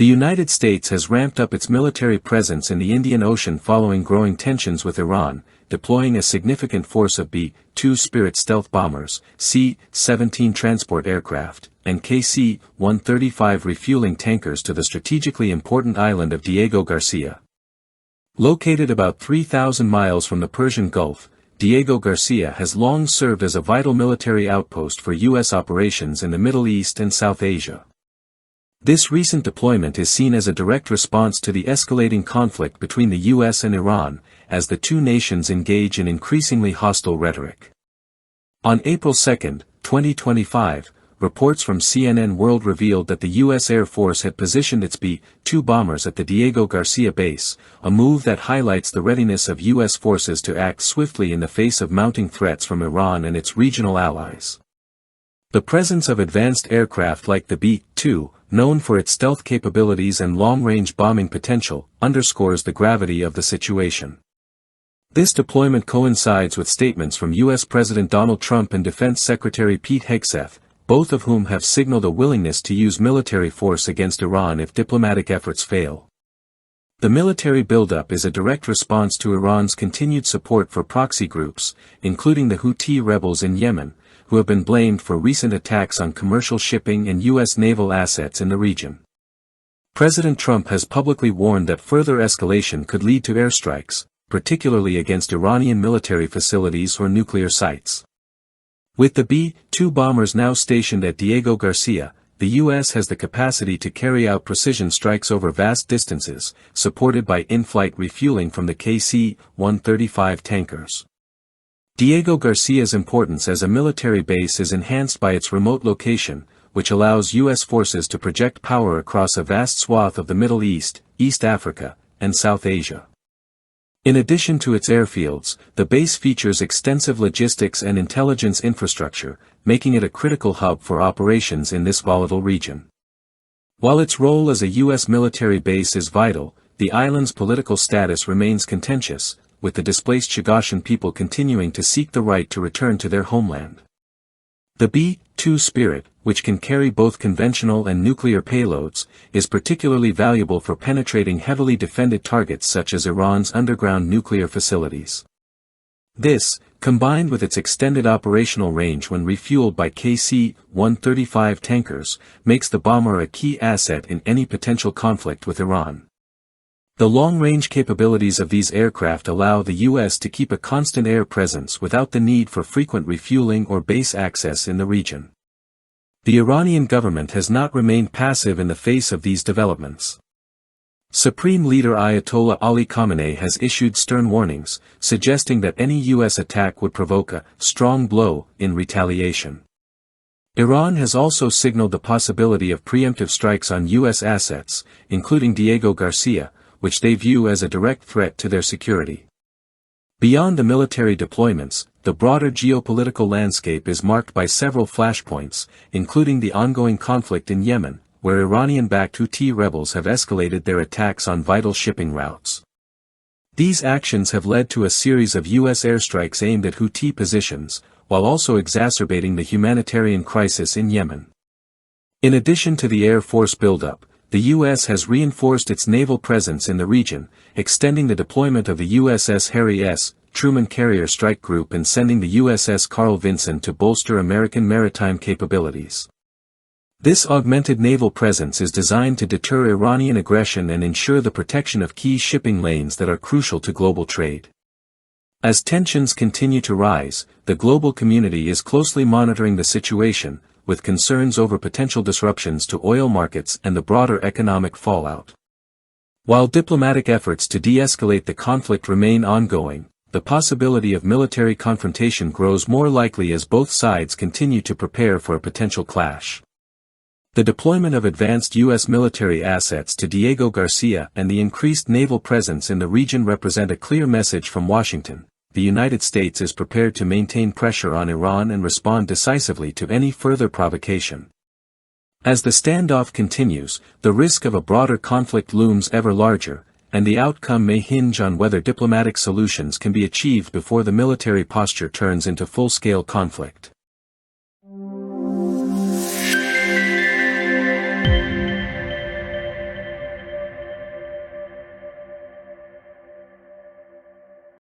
The United States has ramped up its military presence in the Indian Ocean following growing tensions with Iran, deploying a significant force of B-2 Spirit stealth bombers, C-17 transport aircraft, and KC-135 refueling tankers to the strategically important island of Diego Garcia. Located about 3,000 miles from the Persian Gulf, Diego Garcia has long served as a vital military outpost for U.S. operations in the Middle East and South Asia. This recent deployment is seen as a direct response to the escalating conflict between the U.S. and Iran, as the two nations engage in increasingly hostile rhetoric. On April 2, 2025, reports from CNN World revealed that the U.S. Air Force had positioned its B-2 bombers at the Diego Garcia base, a move that highlights the readiness of U.S. forces to act swiftly in the face of mounting threats from Iran and its regional allies. The presence of advanced aircraft like the B-2, known for its stealth capabilities and long-range bombing potential, underscores the gravity of the situation. This deployment coincides with statements from U.S. President Donald Trump and Defense Secretary Pete Hegseth, both of whom have signaled a willingness to use military force against Iran if diplomatic efforts fail. The military buildup is a direct response to Iran's continued support for proxy groups, including the Houthi rebels in Yemen, who have been blamed for recent attacks on commercial shipping and U.S. naval assets in the region. President Trump has publicly warned that further escalation could lead to airstrikes, particularly against Iranian military facilities or nuclear sites. With the B-2 bombers now stationed at Diego Garcia, the U.S. has the capacity to carry out precision strikes over vast distances, supported by in-flight refueling from the KC-135 tankers. Diego Garcia's importance as a military base is enhanced by its remote location, which allows U.S. forces to project power across a vast swath of the Middle East, East Africa, and South Asia. In addition to its airfields, the base features extensive logistics and intelligence infrastructure, making it a critical hub for operations in this volatile region. While its role as a U.S. military base is vital, the island's political status remains contentious, with the displaced Chagosian people continuing to seek the right to return to their homeland. The B-2 Spirit, which can carry both conventional and nuclear payloads, is particularly valuable for penetrating heavily defended targets such as Iran's underground nuclear facilities. This, combined with its extended operational range when refueled by KC-135 tankers, makes the bomber a key asset in any potential conflict with Iran. The long-range capabilities of these aircraft allow the U.S. to keep a constant air presence without the need for frequent refueling or base access in the region. The Iranian government has not remained passive in the face of these developments. Supreme Leader Ayatollah Ali Khamenei has issued stern warnings, suggesting that any U.S. attack would provoke a strong blow in retaliation. Iran has also signaled the possibility of preemptive strikes on U.S. assets, including Diego Garcia, which they view as a direct threat to their security. Beyond the military deployments, the broader geopolitical landscape is marked by several flashpoints, including the ongoing conflict in Yemen, where Iranian-backed Houthi rebels have escalated their attacks on vital shipping routes. These actions have led to a series of U.S. airstrikes aimed at Houthi positions, while also exacerbating the humanitarian crisis in Yemen. In addition to the Air Force buildup, the U.S. has reinforced its naval presence in the region, extending the deployment of the USS Harry S. Truman Carrier Strike Group and sending the USS Carl Vinson to bolster American maritime capabilities. This augmented naval presence is designed to deter Iranian aggression and ensure the protection of key shipping lanes that are crucial to global trade. As tensions continue to rise, the global community is closely monitoring the situation, with concerns over potential disruptions to oil markets and the broader economic fallout. While diplomatic efforts to de-escalate the conflict remain ongoing, the possibility of military confrontation grows more likely as both sides continue to prepare for a potential clash. The deployment of advanced U.S. military assets to Diego Garcia and the increased naval presence in the region represent a clear message from Washington. The United States is prepared to maintain pressure on Iran and respond decisively to any further provocation. As the standoff continues, the risk of a broader conflict looms ever larger, and the outcome may hinge on whether diplomatic solutions can be achieved before the military posture turns into full-scale conflict.